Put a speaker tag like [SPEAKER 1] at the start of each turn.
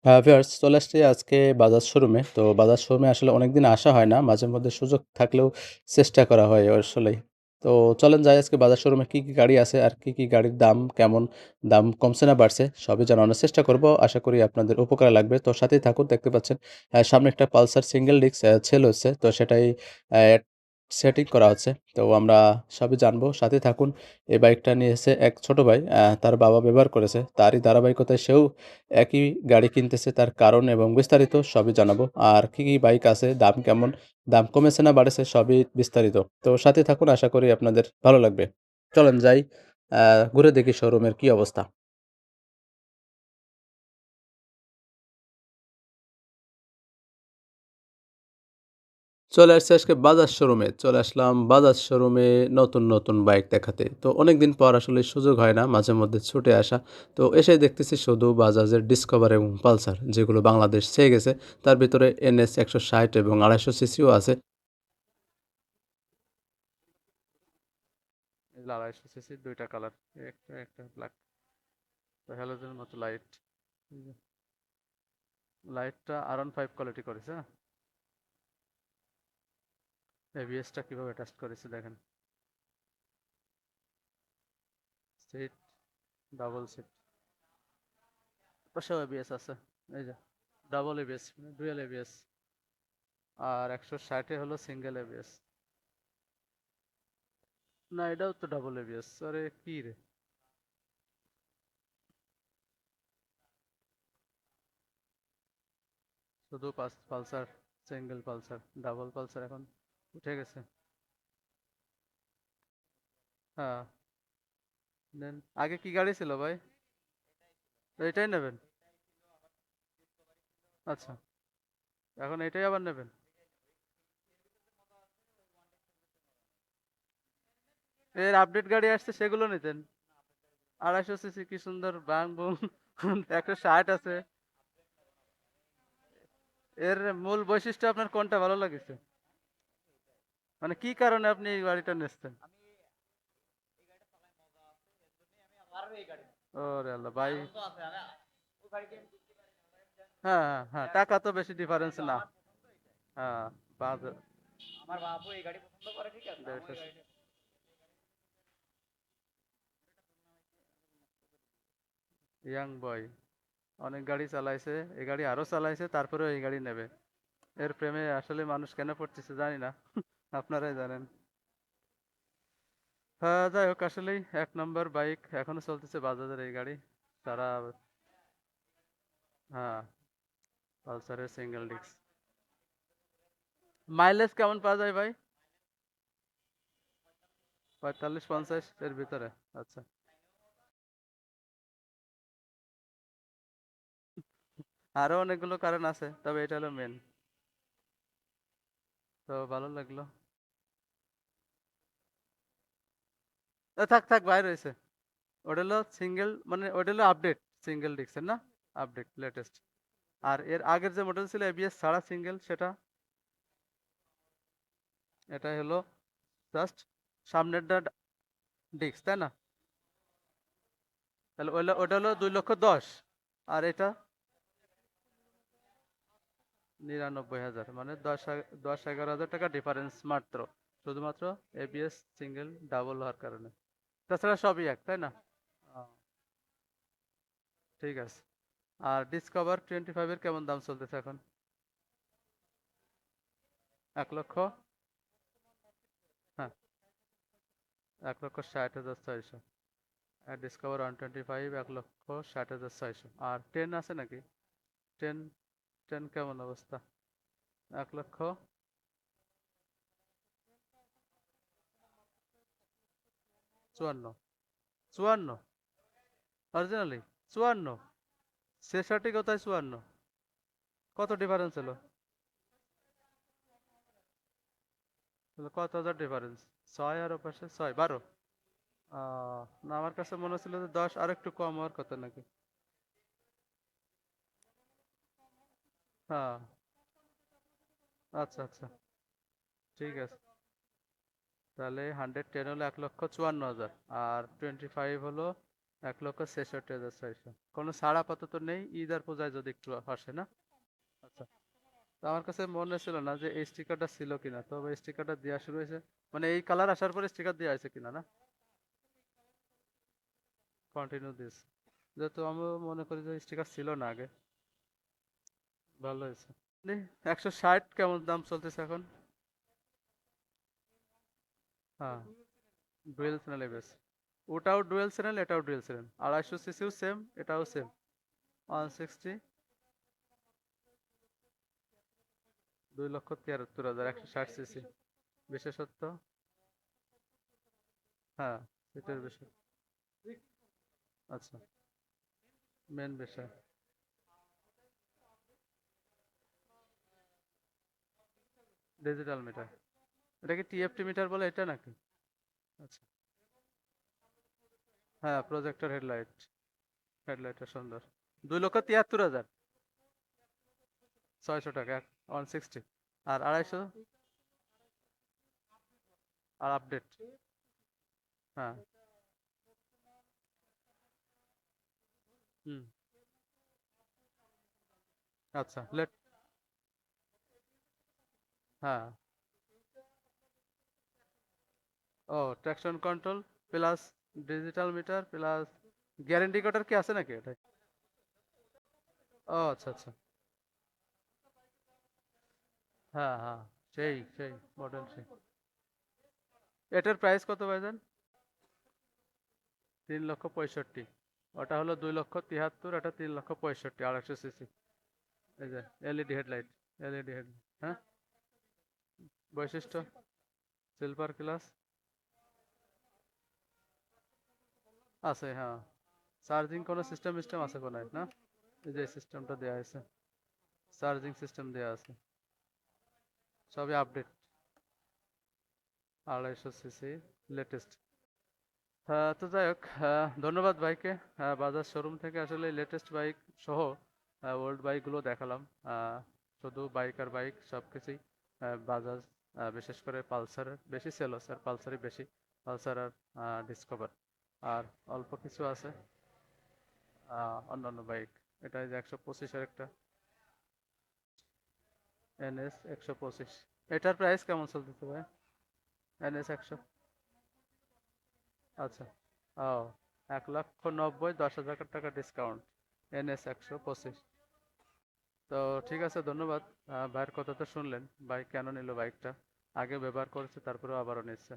[SPEAKER 1] Viewers চলে আসছি আজকে বাজাজ শোরুমে। তো বাজাজ শোরুমে আসলে অনেকদিন আসা হয় না। মাঝে মধ্যে সুযোগ থাকলেও চেষ্টা করা হয় আসলেই। তো চলেন যাই আজকে বাজাজ শোরুমে কি গাড়ি আছে আর কি গাড়ির দাম কেমন, দাম কমছে না বাড়ছে সবই জানানোর চেষ্টা করব। আশা করি আপনাদের উপকারে লাগবে। তো সাথেই থাকুন দেখতে পাচ্ছেন সামনে একটা পালসার সিঙ্গেল ডিস্ক সেল হচ্ছে। তো সেটাই অ্যা সেটিং করা হচ্ছে। তো আমরা সবই জানবো। সাথেই থাকুন। এই বাইকটা নিয়েছে এক ছোট ভাই। তার বাবা ব্যবহার করেছে। তারই ধারাবাহিকতায় সেও একই গাড়ি কিনতেছে তার কারণ এবং বিস্তারিত সবই জানাবো। আর কি বাইক আছে, দাম কেমন, দাম কমেছে না বাড়েছে সবই বিস্তারিত। তো সাথে থাকুন আশা করি আপনাদের ভালো লাগবে। চলেন যাই আ ঘুরে দেখি শোরুমের কি অবস্থা। চলে আসছি আজকে বাজাজ শোরুমে। চলে আসলাম বাজাজ শোরুমে নতুন বাইক দেখাতে। তো অনেকদিন পর আসলে সুযোগ হয় না মাঝে মধ্যে ছুটে আসা। তো এসেই দেখতেছি শুধু বাজাজের ডিসকভার এবং পালসার যেগুলো বাংলাদেশ ছেয়ে গেছে। তার ভিতরে এনএস ১৬০ এবং ২৫০ সিসিও আছে। এই যে ২৫০ সিসির ২ টা কালার। একটা ব্ল্যাক। তো হ্যালোজেনের মতো লাইট। এই যে লাইটটা R15 কোয়ালিটি করেছে, হ্যাঁ? এবিএসটা কিভাবে টেস্ট করেছে দেখেন। Seat, double seat. পাশেও এবিএস আছে। এই যে ডাবল এবিএস, ডুয়াল এবিএস। আর ১৬০ হলো সিঙ্গেল এবিএস। না এটাও তো ডাবল এবিএস। আরে কি রে! শুধু Pulsar, single Pulsar, double Pulsar এখন উঠে গেছে। হ্যাঁ, দেন আগে কি গাড়ি ছিল ভাই? তো এটাই নেবেন? আচ্ছা, এখন এটাই আবার নেবেন? এর আপডেট গাড়ি আসছে সেগুলো নিতেন। ২৫০ সিসি কি সুন্দর বাং বুং। ১৬০ আছে। এর মূল বৈশিষ্ট্য আপনার কোনটা ভালো লাগেছে? মানে কি কারণে আপনি এই গাড়িটা নিচ্ছেন? ওরে আল্লাহ ভাই! হ্যাঁ, হ্যাঁ, হ্যাঁ, টাকা তো বেশি ডিফারেন্স না। হ্যাঁ, বাদ ইয়াং বয় অনেক গাড়ি চালাইছে, এই গাড়ি আরো চালাইছে তারপরেও এই গাড়ি নেবে। এর প্রেমে আসলে মানুষ কেন পড়তেছে জানি না। আপনারাই জানেন। হ্যাঁ, যাই হোক আসলেই ১ নম্বর বাইক এখনো চলতেছে বাজাজের এই গাড়ি। তারা হ্যাঁ, পালসারের সিঙ্গেল ডিস্ক। মাইলেজ কেমন পাওয়া যায় ভাই? ৪৫-৫০ এর ভিতরে? আচ্ছা। আরো অনেকগুলো কারণ আছে, তবে এটা হলো মেন। তো ভালো লাগলো। থাক থাক বাইরে হয়েছে। ওটা হলো সিঙ্গেল, মানে ওটা হলো আপডেট সিঙ্গেল ডিস্কের না? Update latest. আর এর আগের যে মডেল ছিল এবিএস ছাড়া সিঙ্গেল সেটা, এটা হলো জাস্ট সামনেরটা ডিস্ক, তাই না? তাহলে ওটা হলো ২,১০,০০০। আর এটা ৯৯,০০০। মানে ১০-১১ হাজার টাকা ডিফারেন্স মাত্র। শুধুমাত্র এবিএস সিঙ্গেল ডাবল হওয়ার কারণে। তাছাড়া সবই এক, তাই না? আহ, ঠিক আছে। আর ডিসকভার 25 এর কেমন দাম চলতেছে এখন? ১,০০,০০০। হ্যাঁ, ১,৬০,৬০০। আর ডিসকভার 125 ১,৬০,৬০০। আর 10 আছে নাকি? 10, 10 কেমন অবস্থা? ১,৫৪,৫৪। চুয়ান্ন? অরিজিনালি? চুয়ান্ন? ছেষট্টি কোথায় চুয়ান্ন? কত ডিফারেন্স হলো? তাহলে কত হাজার ডিফারেন্স? ছয় আর ওপাশে ছয়, 12। না, আমার কাছে মনে হচ্ছিল যে 10 আর একটু কম হওয়ার কথা নাকি। হ্যাঁ। আচ্ছা আচ্ছা, ঠিক আছে। তাহলে 110 হলো 1,54,000, আর 25 হলো 1,66,600। কোনো ছাড় আপাতত নেই, ঈদ আর পূজায় যদি একটু আসে না। আচ্ছা। তো আমার কাছে মনে ছিল না যে এই স্টিকারটা ছিল কিনা, তবে স্টিকারটা দেওয়া শুরু হয়েছে, মানে এই কালার আসার পরে স্টিকার দেওয়া হয়েছে কিনা না। কন্টিনিউ দিস, যেহেতু আমি মনে করি যে স্টিকার ছিল না আগে। ভালো হয়েছে। 160 কেমন দাম চলতেছে এখন? হ্যাঁ, ডুয়েল চ্যানেল এবিএস। ওটাও ডুয়েল চ্যানেল, এটাও ডুয়েল চ্যানেল, 250 সিসিও সেম, এটাও সেম। 160, 2,73,160 সিসি। বিশেষত্ব? হ্যাঁ, এটার বিষয়। আচ্ছা, মেন বিষয়। Digital meter? এটা কি টিএফটি মিটার বলে এটা নাকি? আচ্ছা। হ্যাঁ, প্রজেক্টর হেডলাইট। হেডলাইটটা সুন্দর। 2,73,600 টাকা, 160। আর 250? আর আপডেট? হ্যাঁ। হুম। আচ্ছা, লেট। হ্যাঁ। ও, traction control plus digital meter plus guarantee কার্ডের কি আছে নাকি এটা? ও আচ্ছা আচ্ছা। হ্যাঁ হ্যাঁ, সেই সেই মডেল সেই। এটার প্রাইস কত ভাইজান? 3,65,000। ওটা হলো 2,73,000, এটা 3,65,000, 250 সিসি। এই যে এলইডি হেডলাইট। এলইডি হেডলাইট, হ্যাঁ। বৈশিষ্ট্য? Silver class? আছে, হ্যাঁ। চার্জিং কোনো সিস্টেম সিস্টেম আছে কোনো না? এই যে সিস্টেমটা দেওয়া আছে, চার্জিং সিস্টেম দেওয়া আছে, সবই আপডেট। 250 CC, latest. তো যাই হোক, ধন্যবাদ ভাইকে। বাজাজ শোরুম থেকে আসলে লেটেস্ট বাইক সহ ওল্ড বাইকগুলো দেখালাম। শুধু বাইক আর বাইক সব কিছুই বাজাজ, বিশেষ করে পালসারের বেশি সেল হচ্ছে, আর পালসারই বেশি। পালসার আর ডিসকভার, আর অল্প কিছু আছে অন্যান্য বাইক। এটা যে 125-এর একটা NS 125। এটার প্রাইস কেমন চলতেছে ভাই? NS 100? আচ্ছা। ও, 1,90,000, 10,000 টাকা ডিসকাউন্ট। NS 125। তো ঠিক আছে, ধন্যবাদ। ভাইয়ের কথা তো শুনলেন, ভাই কেন নিল বাইকটা। আগে ব্যবহার করেছে, তারপরেও আবারও নিচ্ছে।